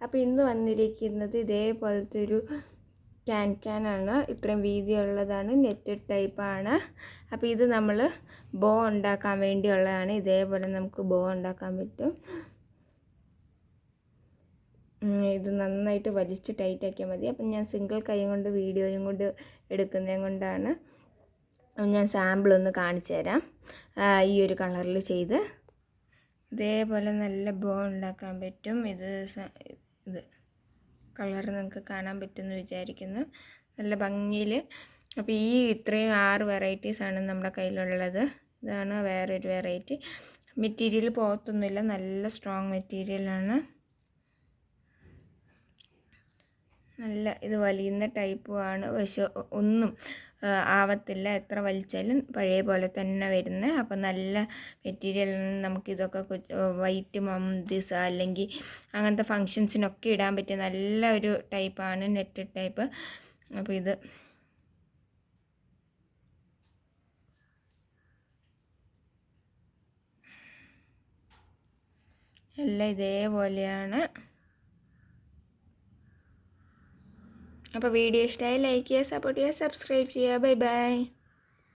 അപ്പോൾ ഇന്ന് വന്നിരിക്കുന്നത് ഇതേപോലത്തെ ഒരു ക്യാനാണ്. ഇത്രയും വീതിയുള്ളതാണ്, നെറ്റഡ് ടൈപ്പാണ്. അപ്പോൾ ഇത് നമ്മൾ ബോ ഉണ്ടാക്കാൻ വേണ്ടിയുള്ളതാണ്. ഇതേപോലെ നമുക്ക് ബോ ഉണ്ടാക്കാൻ പറ്റും. ഇത് നന്നായിട്ട് വലിച്ച് ടൈറ്റാക്കിയാൽ മതി. അപ്പം ഞാൻ സിംഗിൾ കൈ കൊണ്ട് വീഡിയോയും കൊണ്ട് എടുക്കുന്നത് കൊണ്ടാണ്. ഞാൻ സാമ്പിളൊന്ന് കാണിച്ചു തരാം. ഈ ഒരു കളറിൽ ചെയ്ത് ഇതേപോലെ നല്ല ബോ ഉണ്ടാക്കാൻ പറ്റും. ഇത് കളർ നിങ്ങൾക്ക് കാണാൻ പറ്റുമെന്ന് വിചാരിക്കുന്നു, നല്ല ഭംഗിയിൽ. അപ്പോൾ ഈ ഇത്രയും 6 വെറൈറ്റീസാണ് നമ്മുടെ കയ്യിലുള്ളത്. ഇതാണ് വേറൊരു വെറൈറ്റി. മെറ്റീരിയൽ പോകത്തൊന്നുമില്ല, നല്ല സ്ട്രോങ് മെറ്റീരിയലാണ്. നല്ല ഇത് വലിയുന്ന ടൈപ്പുമാണ്, പക്ഷെ ഒന്നും ആവത്തില്ല, എത്ര വലിച്ചാലും പഴയ പോലെ തന്നെ വരുന്നത്. അപ്പം നല്ല മെറ്റീരിയൽ. നമുക്കിതൊക്കെ വൈറ്റ് മംദിസ അല്ലെങ്കിൽ അങ്ങനത്തെ ഫങ്ഷൻസിനൊക്കെ ഇടാൻ പറ്റിയ നല്ല ഒരു ടൈപ്പാണ്, നെറ്റഡ് ടൈപ്പ്. അപ്പോൾ ഇത് എല്ലാം ഇതേപോലെയാണ്. അപ്പോൾ വീഡിയോ ഇഷ്ടമായി ലൈക്ക് ചെയ്യുക, സപ്പോർട്ട് ചെയ്യുക, സബ്സ്ക്രൈബ് ചെയ്യുക. Bye bye.